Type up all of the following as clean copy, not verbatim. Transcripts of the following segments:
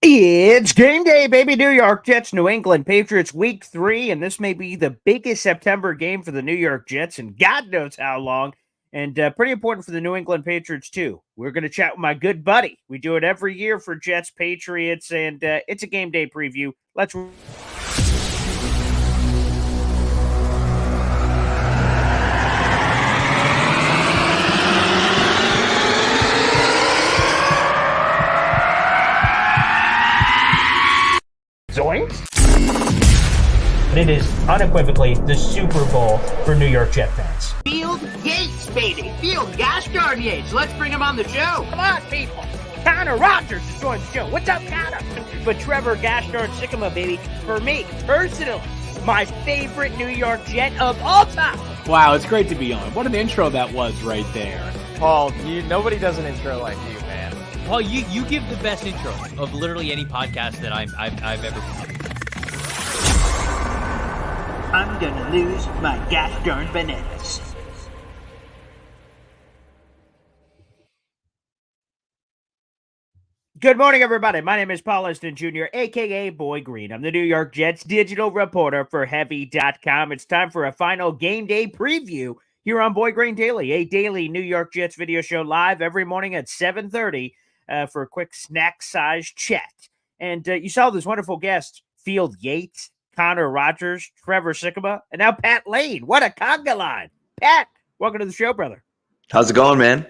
It's game day, baby. New York Jets, New England Patriots, week 3, and this may be the biggest September game for the New York Jets, and God knows how long, and pretty important for the New England Patriots, too. We're going to chat with my good buddy. We do it every year for Jets, Patriots, and it's a game day preview. Let's Zoinks! It is unequivocally the Super Bowl for New York Jet fans. Field Yates, baby. Field gosh darn Yates. Let's bring him on the show. Come on, people. Connor Rogers is joining the show. What's up, Connor? But Trevor gosh darn Sycamore, baby. For me, personally, my favorite New York Jet of all time. Wow, it's great to be on. What an intro that was right there. Paul, nobody does an intro like you, man. Paul, you give the best intro of literally any podcast that I've ever. I'm gonna lose my gosh darn bananas. Good morning, everybody. My name is Paul Liston Jr., a.k.a. Boy Green. I'm the New York Jets digital reporter for Heavy.com. It's time for a final game day preview here on Boy Green Daily, a daily New York Jets video show live every morning at 7:30 for a quick snack-sized chat. And you saw this wonderful guest, Field Yates, Connor Rogers, Trevor Sycamore, and now Pat Lane. What a conga line. Pat, welcome to the show, brother. How's it going, man?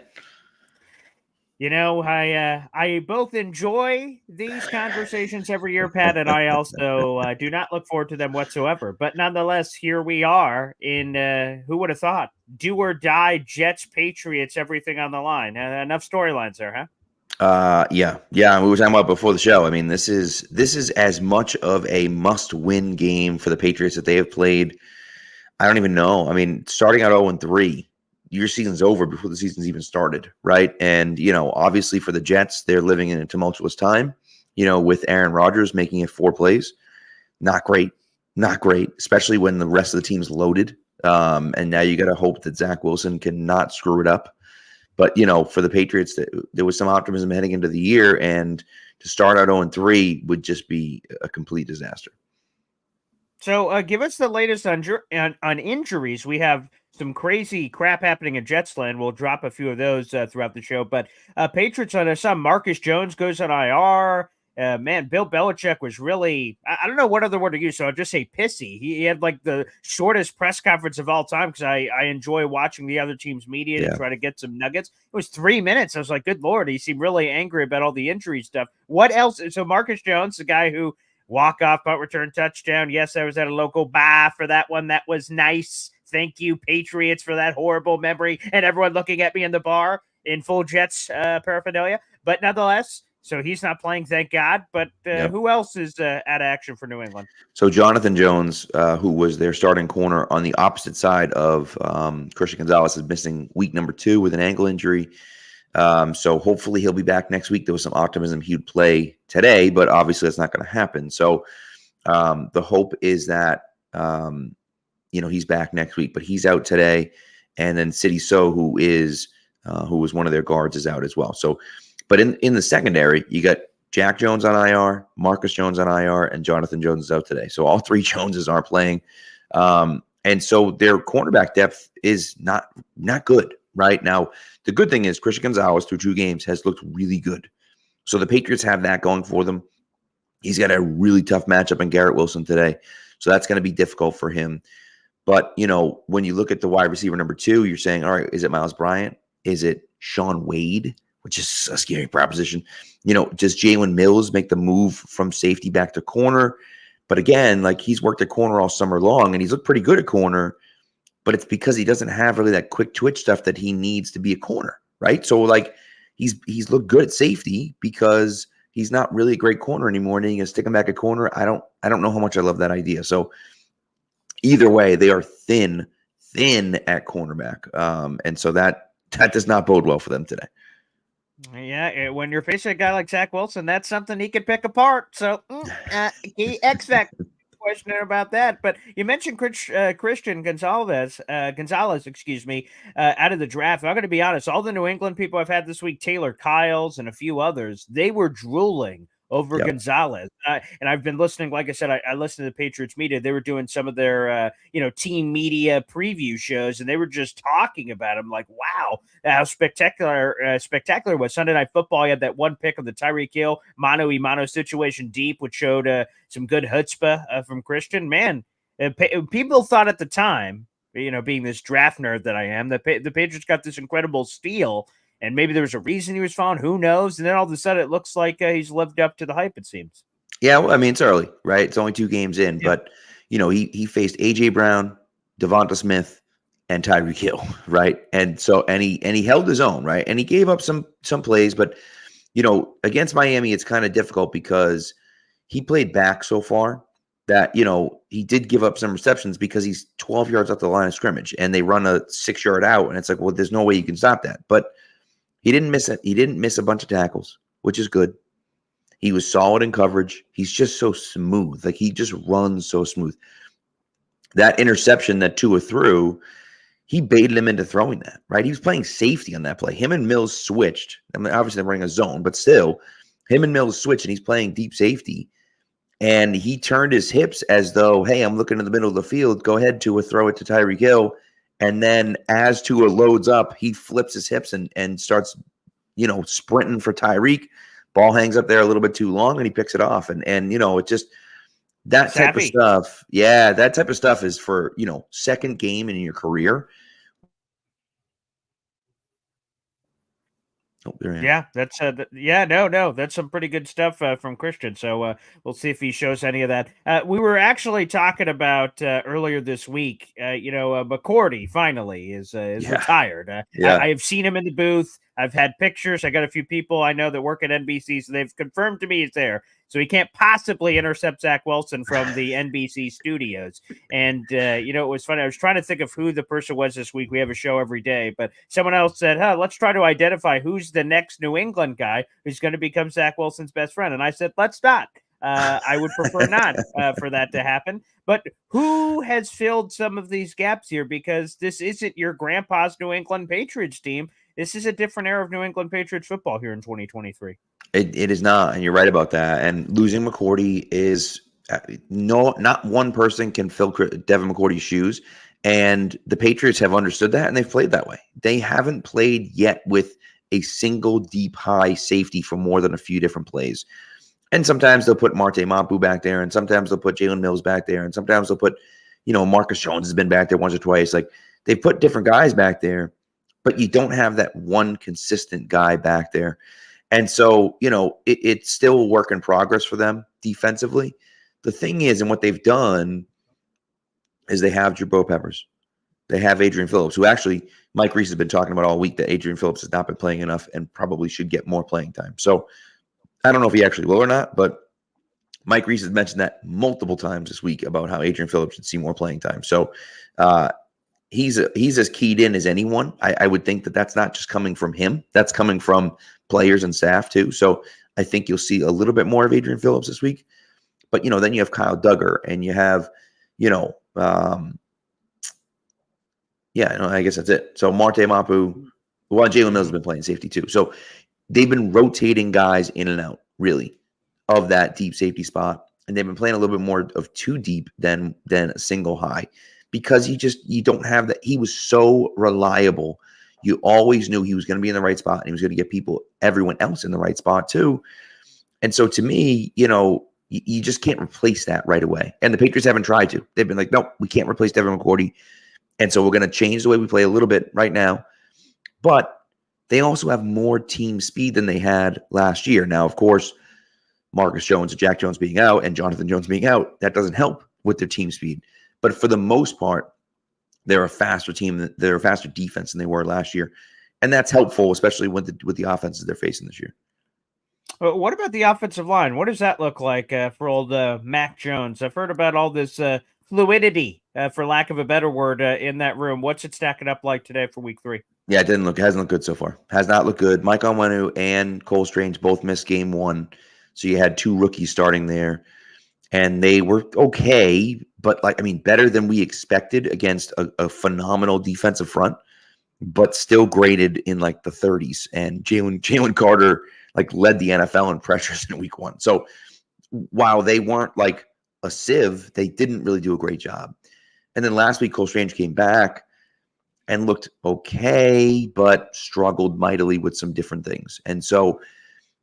You know, I both enjoy these conversations every year, Pat, and I also do not look forward to them whatsoever. But nonetheless, here we are in, who would have thought, do or die Jets, Patriots, everything on the line. Enough storylines there, huh? Yeah. We were talking about before the show. I mean, this is as much of a must-win game for the Patriots that they have played. I don't even know. I mean, starting out 0-3. Your season's over before the season's even started, right? And, obviously for the Jets, they're living in a tumultuous time, with Aaron Rodgers making it 4 plays. Not great, especially when the rest of the team's loaded. And now you got to hope that Zach Wilson can not screw it up. But, for the Patriots, there was some optimism heading into the year, and to start out 0-3 would just be a complete disaster. So give us the latest on injuries. We have some crazy crap happening in Jetsland. We'll drop a few of those throughout the show. But Patriots on some Marcus Jones goes on IR. Man, Bill Belichick was really, I don't know what other word to use, so I'll just say pissy. He had like the shortest press conference of all time because I enjoy watching the other team's media to try to get some nuggets. It was 3 minutes. I was like, good Lord, he seemed really angry about all the injury stuff. What else? So Marcus Jones, the guy who walk-off punt return touchdown. Yes, I was at a local bar for that one. That was nice. Thank you, Patriots, for that horrible memory. And everyone looking at me in the bar in full Jets paraphernalia. But nonetheless, so he's not playing, thank God. But who else is at action for New England? So Jonathan Jones, who was their starting corner on the opposite side of Christian Gonzalez, is missing week number 2 with an ankle injury. So hopefully he'll be back next week. There was some optimism he would play today, but obviously that's not going to happen. So the hope is that he's back next week, but he's out today. And then City So, who was one of their guards, is out as well. So, but in the secondary, you got Jack Jones on IR, Marcus Jones on IR, and Jonathan Jones is out today. So all 3 Joneses aren't playing. And so their cornerback depth is not good. Right now, the good thing is Christian Gonzalez through 2 games has looked really good. So the Patriots have that going for them. He's got a really tough matchup in Garrett Wilson today. So that's going to be difficult for him. But, when you look at the wide receiver number 2, you're saying, all right, is it Miles Bryant? Is it Sean Wade, which is a scary proposition? Does Jalen Mills make the move from safety back to corner? But again, like he's worked at corner all summer long, and he's looked pretty good at corner. But it's because he doesn't have really that quick twitch stuff that he needs to be a corner, right? So like he's looked good at safety because he's not really a great corner anymore, and then you can stick him back at corner. I don't know how much I love that idea. So either way, they are thin at cornerback, and so that does not bode well for them today. Yeah, when you're facing a guy like Zach Wilson, that's something he could pick apart. So he X Factor. Question about that, but you mentioned Christian Gonzalez, out of the draft. I'm going to be honest, all the New England people I've had this week, Taylor Kyles and a few others, they were drooling over Yep. Gonzalez. And I've been listening, like I said, I listened to the Patriots media. They were doing some of their, team media preview shows, and they were just talking about him like, wow, how spectacular it was. Sunday Night Football, he had that one pick of the Tyreek Hill mano-a-mano situation deep, which showed some good chutzpah from Christian. Man, people thought at the time, being this draft nerd that I am, the Patriots got this incredible steal, and maybe there was a reason he was found. Who knows? And then all of a sudden, it looks like he's lived up to the hype. It seems. Yeah, well, I mean, it's early, right? It's only 2 games in, Yeah. but he faced AJ Brown, Devonta Smith, and Tyreek Hill, right? And so and he held his own, right? And he gave up some plays, but against Miami, it's kind of difficult because he played back so far that he did give up some receptions because he's 12 yards off the line of scrimmage, and they run a 6-yard out, and it's like, well, there's no way you can stop that. But he didn't miss it. He didn't miss a bunch of tackles, which is good. He was solid in coverage. He's just so smooth. Like, he just runs so smooth. That interception that Tua threw, he baited him into throwing that, right? He was playing safety on that play. Him and Mills switched. I mean, obviously they're running a zone, but still, him and Mills switched, and he's playing deep safety. And he turned his hips as though, hey, I'm looking in the middle of the field. Go ahead, Tua, throw it to Tyreek Hill. And then as Tua loads up, he flips his hips and starts, sprinting for Tyreek. Ball hangs up there a little bit too long, and he picks it off. And it just that type of stuff. Yeah, that type of stuff is for, second game in your career. Oh, yeah, that's no, that's some pretty good stuff from Christian. So we'll see if he shows any of that. We were actually talking about earlier this week. McCourty finally is retired. I have seen him in the booth. I've had pictures. I got a few people I know that work at NBC, so they've confirmed to me he's there. So he can't possibly intercept Zach Wilson from the NBC studios. And, it was funny. I was trying to think of who the person was this week. We have a show every day. But someone else said, let's try to identify who's the next New England guy who's going to become Zach Wilson's best friend. And I said, let's not. I would prefer not for that to happen. But who has filled some of these gaps here? Because this isn't your grandpa's New England Patriots team. This is a different era of New England Patriots football here in 2023. It is not, and you're right about that. And losing McCourty is not one person can fill Devin McCourty's shoes. And the Patriots have understood that, and they've played that way. They haven't played yet with a single deep high safety for more than a few different plays. And sometimes they'll put Marte Mapu back there, and sometimes they'll put Jalen Mills back there, and sometimes they'll put, Marcus Jones has been back there once or twice. Like, they put different guys back there, but you don't have that one consistent guy back there. And so, it's still a work in progress for them defensively. The thing is, and what they've done is they have Jabril Peppers. They have Adrian Phillips, who actually Mike Reese has been talking about all week that Adrian Phillips has not been playing enough and probably should get more playing time. So I don't know if he actually will or not, but Mike Reese has mentioned that multiple times this week about how Adrian Phillips should see more playing time. So he's as keyed in as anyone. I would think that that's not just coming from him. That's coming from players and staff too. So I think you'll see a little bit more of Adrian Phillips this week. But, then you have Kyle Duggar, and you have, I guess that's it. So Marte Mapu, Jalen Mills has been playing safety too. So they've been rotating guys in and out, really, of that deep safety spot. And they've been playing a little bit more of too deep than a single high, because you don't have that. He was so reliable. You always knew he was going to be in the right spot, and he was going to get everyone else in the right spot too. And so to me, you just can't replace that right away. And the Patriots haven't tried to. They've been like, nope, we can't replace Devin McCourty. And so we're going to change the way we play a little bit right now. But they also have more team speed than they had last year. Now, of course, Marcus Jones and Jack Jones being out and Jonathan Jones being out, that doesn't help with their team speed. But for the most part, they're a faster team. They're a faster defense than they were last year. And that's helpful, especially with the offenses they're facing this year. What about the offensive line? What does that look like for old Mac Jones? I've heard about all this fluidity, for lack of a better word, in that room. What's it stacking up like today for week 3? Yeah, it hasn't looked good so far. Has not looked good. Mike Onwenu and Cole Strange both missed game 1. So you had 2 rookies starting there. And they were okay, but better than we expected against a phenomenal defensive front, but still graded in the 30s. And Jalen Carter, like led the NFL in pressures in week 1. So while they weren't like a sieve, they didn't really do a great job. And then last week, Cole Strange came back and looked okay, but struggled mightily with some different things. And so,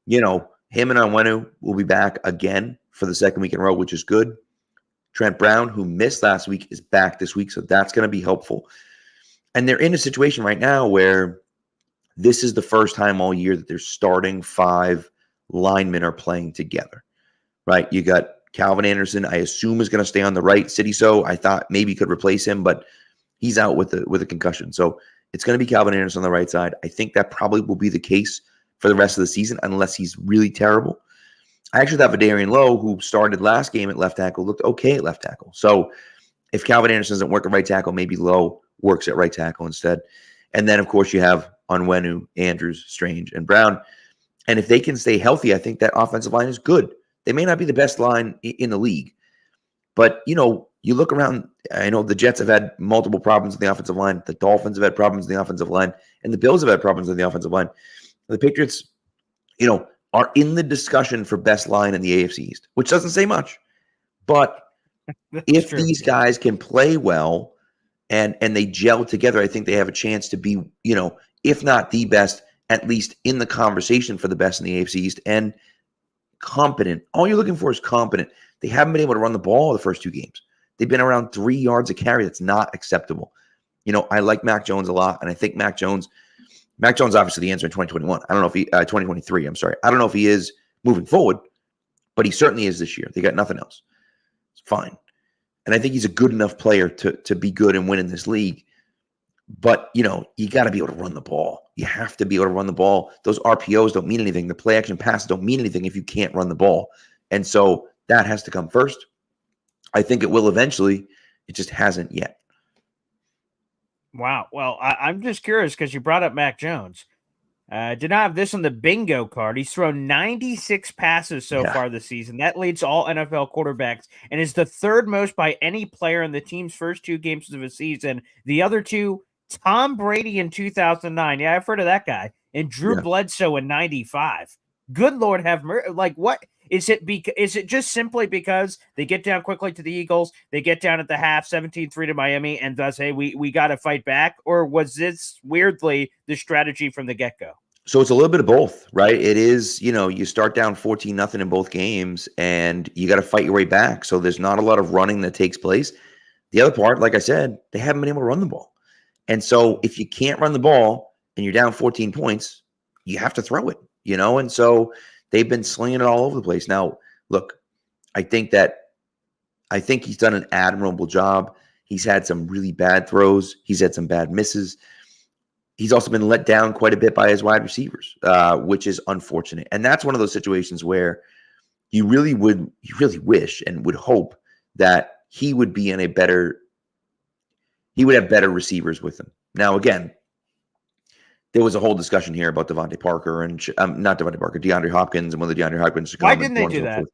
him and Onwenu will be back again for the second week in a row, which is good. Trent Brown, who missed last week, is back this week, so that's going to be helpful. And they're in a situation right now where this is the first time all year that their starting 5 linemen are playing together, right? You got Calvin Anderson, I assume, is going to stay on the right. So I thought maybe could replace him, but he's out with a concussion. So it's going to be Calvin Anderson on the right side. I think that probably will be the case for the rest of the season unless he's really terrible. I actually thought Vidarian Lowe, who started last game at left tackle, looked okay at left tackle. So if Calvin Anderson doesn't work at right tackle, maybe Lowe works at right tackle instead. And then, of course, you have Onwenu, Andrews, Strange, and Brown. And if they can stay healthy, I think that offensive line is good. They may not be the best line in the league, but, you look around, I know the Jets have had multiple problems in the offensive line. The Dolphins have had problems in the offensive line, and the Bills have had problems in the offensive line. The Patriots, are in the discussion for best line in the AFC East, which doesn't say much. But if these guys can play well and they gel together, I think they have a chance to be, if not the best, at least in the conversation for the best in the AFC East and competent. All you're looking for is competent. They haven't been able to run the ball the first 2 games. They've been around 3 yards a carry. That's not acceptable. I like Mac Jones a lot, and I think Mac Jones obviously the answer in 2021. I don't know if he 2023. I'm sorry. I don't know if he is moving forward, but he certainly is this year. They got nothing else. It's fine, and I think he's a good enough player to be good and win in this league. But you got to be able to run the ball. You have to be able to run the ball. Those RPOs don't mean anything. The play action passes don't mean anything if you can't run the ball, and so that has to come first. I think it will eventually. It just hasn't yet. Wow. Well, I'm just curious because you brought up Mac Jones. Did not have this on the bingo card. He's thrown 96 passes so far this season. That leads all NFL quarterbacks and is the 3rd most by any player in the team's first 2 games of a season. The other 2, Tom Brady in 2009. Yeah, I've heard of that guy. And Drew Bledsoe in 95. Good Lord have mercy. Like, what? Is it just simply because they get down quickly to the Eagles, they get down at the half 17-3 to Miami, and thus, hey, we got to fight back? Or was this weirdly the strategy from the get-go? So it's a little bit of both, right? It is, you start down 14-0 in both games, and you got to fight your way back. So there's not a lot of running that takes place. The other part, like I said, they haven't been able to run the ball. And so if you can't run the ball and you're down 14 points, you have to throw it, And so they've been slinging it all over the place. Now, look, I think he's done an admirable job. He's had some really bad throws. He's had some bad misses. He's also been let down quite a bit by his wide receivers, which is unfortunate. And that's one of those situations where you really wish and would hope that he would be in he would have better receivers with him. Now, again, there was a whole discussion here about Devontae Parker and not Devontae Parker, DeAndre Hopkins, and whether DeAndre Hopkins should come. Why didn't they do that?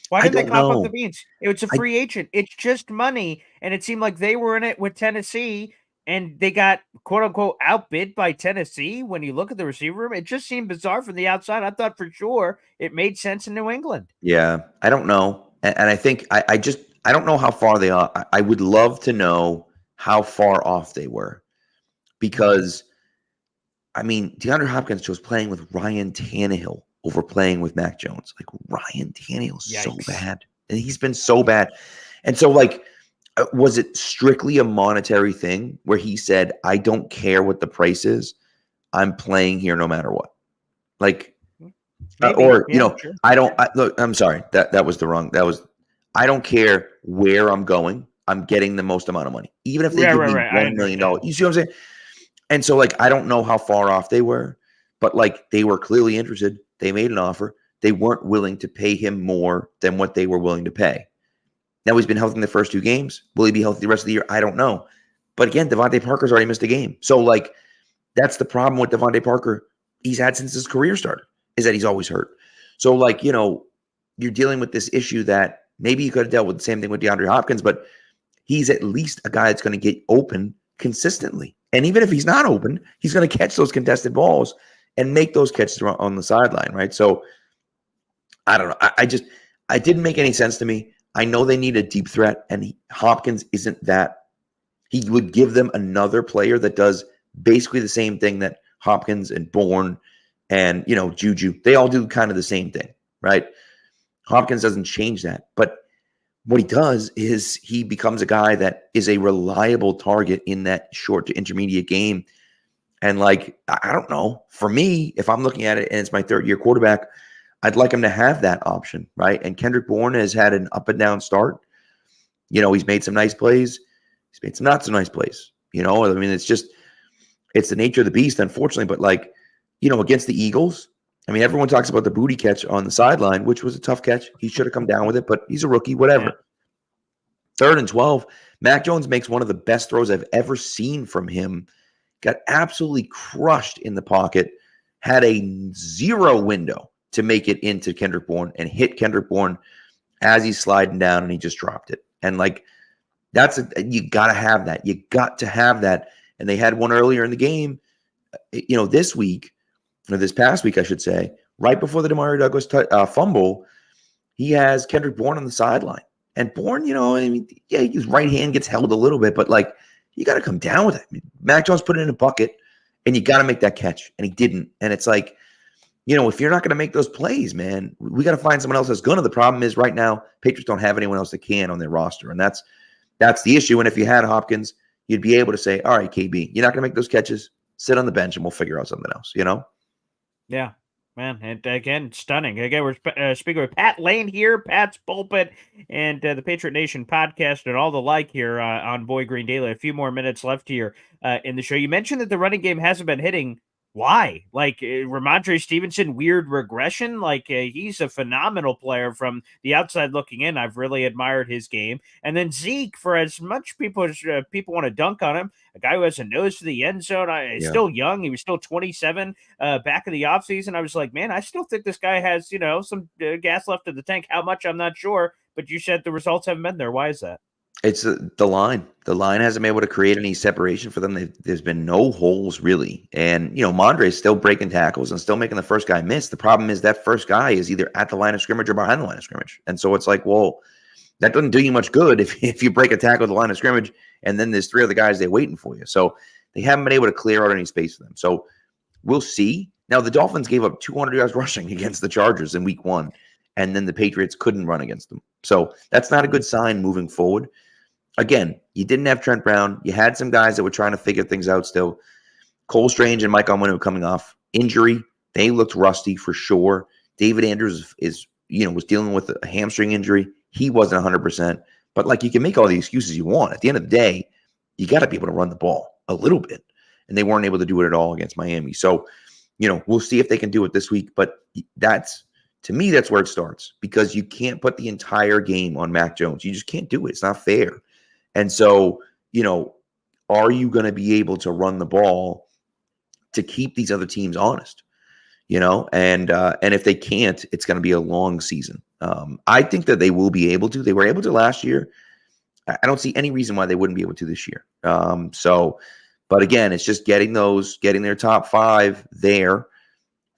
Why did they cough up the beans? It's a free agent. It's just money. And it seemed like they were in it with Tennessee, and they got, quote unquote, outbid by Tennessee. When you look at the receiver room, it just seemed bizarre from the outside. I thought for sure it made sense in New England. Yeah, I don't know. And I think I don't know how far they are. I would love to know how far off they were, because DeAndre Hopkins chose playing with Ryan Tannehill over playing with Mac Jones. Like, Ryan Tannehill's so bad, and he's been so bad. And so, was it strictly a monetary thing where he said, I don't care what the price is, I'm playing here no matter what? Sure. I'm sorry, that was the wrong. I don't care where I'm going, I'm getting the most amount of money, even if they give me $1 million. You see what I'm saying? And so, I don't know how far off they were, but they were clearly interested. They made an offer. They weren't willing to pay him more than what they were willing to pay. Now, he's been healthy in the first 2 games. Will he be healthy the rest of the year? I don't know. But again, Devontae Parker's already missed a game. So, that's the problem with Devontae Parker he's had since his career started, is that he's always hurt. So, you're dealing with this issue that maybe you could have dealt with the same thing with DeAndre Hopkins, but he's at least a guy that's going to get open consistently. And even if he's not open, he's going to catch those contested balls and make those catches on the sideline, right? So I don't know. I didn't make any sense to me. I know they need a deep threat, and Hopkins isn't that. He would give them another player that does basically the same thing that Hopkins and Bourne and, Juju, they all do kind of the same thing, right? Hopkins doesn't change that. But what he does is he becomes a guy that is a reliable target in that short to intermediate game. And I don't know. For me, if I'm looking at it and it's my third-year quarterback, I'd like him to have that option, right? And Kendrick Bourne has had an up and down start. He's made some nice plays. He's made some not so nice plays. It's the nature of the beast, unfortunately. But against the Eagles, everyone talks about the booty catch on the sideline, which was a tough catch. He should have come down with it, but he's a rookie, whatever. Yeah. 3rd and 12, Mac Jones makes one of the best throws I've ever seen from him. Got absolutely crushed in the pocket, had a 0 window to make it into Kendrick Bourne and hit Kendrick Bourne as he's sliding down, and he just dropped it. And you got to have that. You got to have that. And they had one earlier in the game, this week, or this past week, I should say, right before the Demario Douglas fumble, he has Kendrick Bourne on the sideline. And Bourne, his right hand gets held a little bit, but you got to come down with it. Mac Jones put it in a bucket, and you got to make that catch, and he didn't. And it's if you're not going to make those plays, man, we got to find someone else that's going to. The problem is right now, Patriots don't have anyone else that can on their roster, and that's the issue. And if you had Hopkins, you'd be able to say, all right, KB, you're not going to make those catches. Sit on the bench, and we'll figure out something else, Yeah, man. And again, stunning. Again, we're speaking with Pat Lane here, Pat's Pulpit, and the Patriot Nation podcast and all the like here on Boy Green Daily. A few more minutes left here in the show. You mentioned that the running game hasn't been hitting. Why? Ramondre Stevenson, weird regression? He's a phenomenal player from the outside looking in. I've really admired his game. And then Zeke, for as much people want to dunk on him, a guy who has a nose for the end zone. He's still young. He was still 27 back in the offseason. I was like, man, I still think this guy has, some gas left in the tank. How much, I'm not sure. But you said the results haven't been there. Why is that? It's the line. The line hasn't been able to create any separation for them. There's been no holes, really. And, Mondre's still breaking tackles and still making the first guy miss. The problem is that first guy is either at the line of scrimmage or behind the line of scrimmage. And so it's well, that doesn't do you much good if you break a tackle at the line of scrimmage and then there's 3 other guys there waiting for you. So they haven't been able to clear out any space for them. So we'll see. Now, the Dolphins gave up 200 yards rushing against the Chargers in week 1, and then the Patriots couldn't run against them. So that's not a good sign moving forward. Again, you didn't have Trent Brown. You had some guys that were trying to figure things out still. Cole Strange and Mike Unwin were coming off injury. They looked rusty for sure. David Andrews was dealing with a hamstring injury. He wasn't 100%. But you can make all the excuses you want. At the end of the day, you got to be able to run the ball a little bit. And they weren't able to do it at all against Miami. So, we'll see if they can do it this week. But to me, that's where it starts, because you can't put the entire game on Mac Jones. You just can't do it. It's not fair. And so, are you going to be able to run the ball to keep these other teams honest? And if they can't, it's going to be a long season. I think that they will be able to. They were able to last year. I don't see any reason why they wouldn't be able to this year. But again, it's just getting their top 5 there,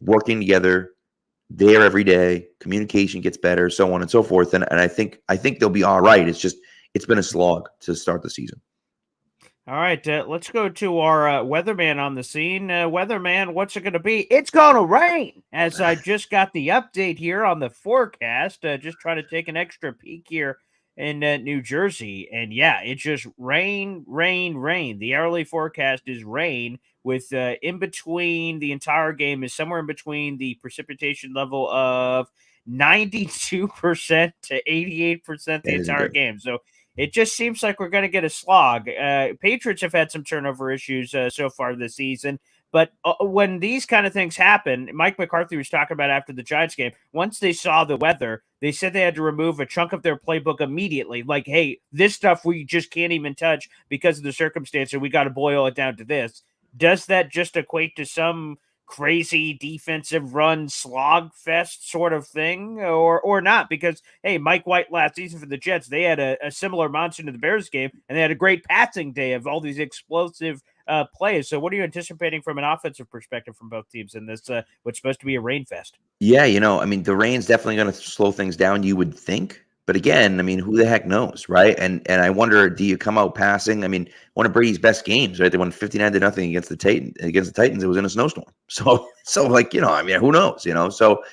working together there every day. Communication gets better, so on and so forth. And I think they'll be all right. It's been a slog to start the season. All right, let's go to our weatherman on the scene. Weatherman, what's it going to be? It's going to rain, as I just got the update here on the forecast. Just trying to take an extra peek here in New Jersey. And yeah, it's just rain, rain, rain. The hourly forecast is rain with in between the entire game is somewhere in between the precipitation level of 92% to 88% the entire game. So it just seems like we're going to get a slog. Patriots have had some turnover issues so far this season. But when these kind of things happen, Mike McCarthy was talking about after the Giants game, once they saw the weather, they said they had to remove a chunk of their playbook immediately. Hey, this stuff we just can't even touch because of the circumstance, and we got to boil it down to this. Does that just equate to some crazy defensive run slog fest sort of thing or not? Because, hey, Mike White last season for the Jets, they had a similar monster to the Bears game, and they had a great passing day of all these explosive plays. So what are you anticipating from an offensive perspective from both teams in this, what's supposed to be a rain fest? Yeah, I mean, the rain's definitely going to slow things down, you would think. But again, I mean, who the heck knows, right? And I wonder, do you come out passing? I mean, one of Brady's best games, right? They won 59-0 against the Titans. It was in a snowstorm. So like, I mean, who knows, So,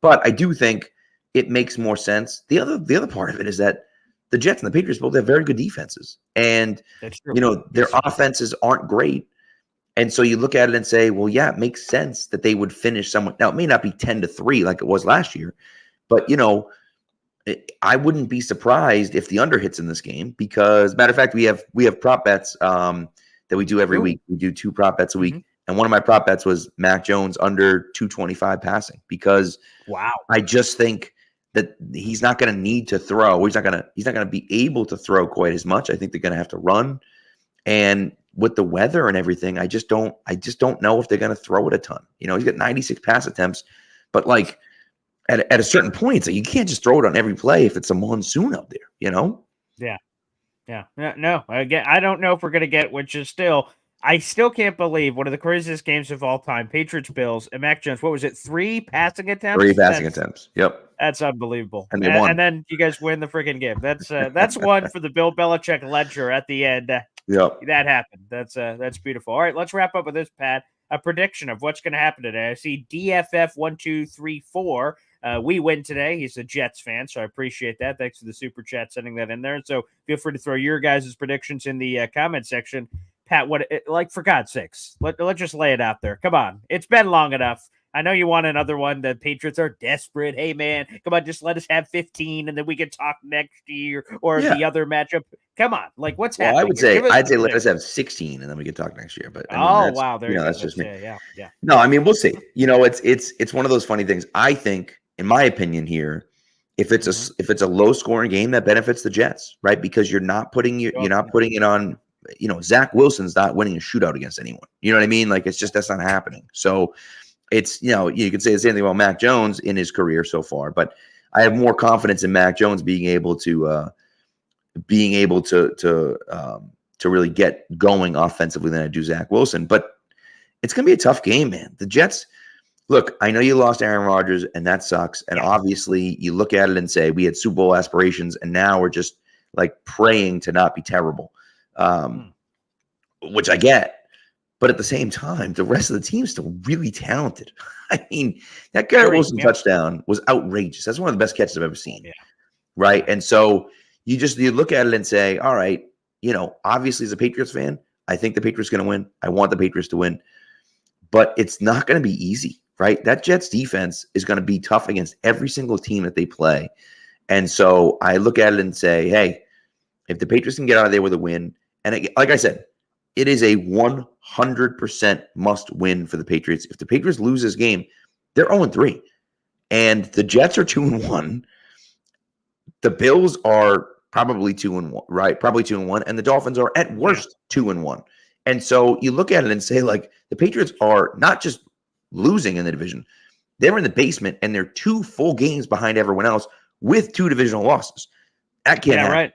but I do think it makes more sense. The other part of it is that the Jets and the Patriots both have very good defenses, and That's true. Their offenses aren't great. And so you look at it and say, well, yeah, it makes sense that they would finish somewhat. Now, it may not be 10-3 like it was last year, but I wouldn't be surprised if the under hits in this game because, matter of fact, we have prop bets that we do every week. We do 2 prop bets a week, and one of my prop bets was Mac Jones under 225 passing because I just think that he's not going to need to throw. He's not going to be able to throw quite as much. I think they're going to have to run, and with the weather and everything, I just don't know if they're going to throw it a ton. He's got 96 pass attempts, but like. At a certain point, so you can't just throw it on every play if it's a monsoon out there, Yeah. No. Again, I don't know if we're gonna get, which is I still can't believe one of the craziest games of all time. Patriots Bills and Mac Jones. What was it? 3 passing attempts. 3 passing attempps. Yep. That's unbelievable. And they won. And then you guys win the freaking game. That's one for the Bill Belichick ledger at the end. Yep. That happened. That's beautiful. All right, let's wrap up with this, Pat. A prediction of what's going to happen today. I see DFF1234. We win today. He's a Jets fan, so I appreciate that. Thanks for the super chat sending that in there. So feel free to throw your guys' predictions in the comment section. Pat, for God's sakes, let's just lay it out there. Come on. It's been long enough. I know you want another one. The Patriots are desperate. Hey, man, come on, just let us have 15, and then we can talk next year or the other matchup. Come on. Like, what's happening? I'd say let us have 16, and then we can talk next year. But wow. There you go. That's just me. Yeah. No, I mean, we'll see. It's one of those funny things. I think, in my opinion here, if it's a low scoring game, that benefits the Jets, right? Because you're not putting it on, Zach Wilson's not winning a shootout against anyone. You know what I mean? Like, it's just, that's not happening. So it's, you could say the same thing about Mac Jones in his career so far, but I have more confidence in Mac Jones being able to really get going offensively than I do Zach Wilson. But it's going to be a tough game, man. The Jets, look, I know you lost Aaron Rodgers, and that sucks. And obviously, you look at it and say, we had Super Bowl aspirations, and now we're just like praying to not be terrible, which I get. But at the same time, the rest of the team is still really talented. I mean, that Garrett Wilson touchdown was outrageous. That's one of the best catches I've ever seen. Yeah. Right. And so you look at it and say, all right, obviously as a Patriots fan, I think the Patriots are going to win. I want the Patriots to win. But it's not going to be easy, right? That Jets defense is going to be tough against every single team that they play. And so I look at it and say, hey, if the Patriots can get out of there with a win, and like I said, it is a 100% must win for the Patriots. If the Patriots lose this game, they're 0-3. And the Jets are 2-1. The Bills are probably 2-1, right? Probably 2-1. And the Dolphins are at worst 2-1. And so you look at it and say, like, the Patriots are not just losing in the division. They're in the basement, and they're 2 full games behind everyone else with 2 divisional losses. That can't happen. Right.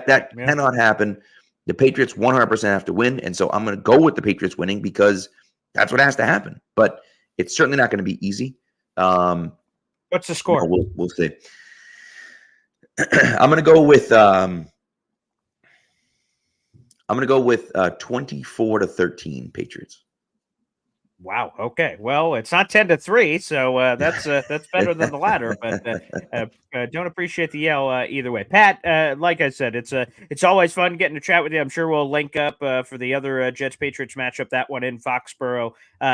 That cannot happen. The Patriots 100% have to win, and so I'm going to go with the Patriots winning because that's what has to happen. But it's certainly not going to be easy. What's the score? We'll see. I'm going to go with 24-13 Patriots. Wow. Okay. Well, it's not 10-3, so that's better than the latter. But don't appreciate the yell either way. Pat, like I said, it's always fun getting to chat with you. I'm sure we'll link up for the other Jets Patriots matchup. That one in Foxborough.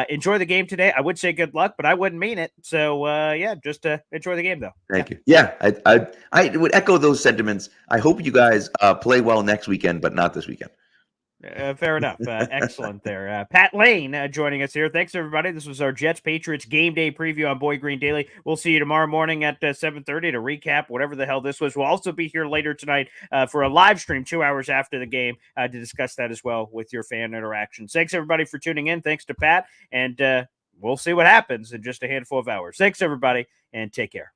Enjoy the game today. I would say good luck, but I wouldn't mean it. So just enjoy the game though. Thank you. Yeah, I would echo those sentiments. I hope you guys play well next weekend, but not this weekend. Fair enough. Excellent there. Pat Lane joining us here. Thanks, everybody. This was our Jets Patriots game day preview on Boy Green Daily. We'll see you tomorrow morning at 7:30 to recap whatever the hell this was. We'll also be here later tonight for a live stream 2 hours after the game to discuss that as well with your fan interactions. Thanks, everybody, for tuning in. Thanks to Pat, and we'll see what happens in just a handful of hours. Thanks, everybody, and take care.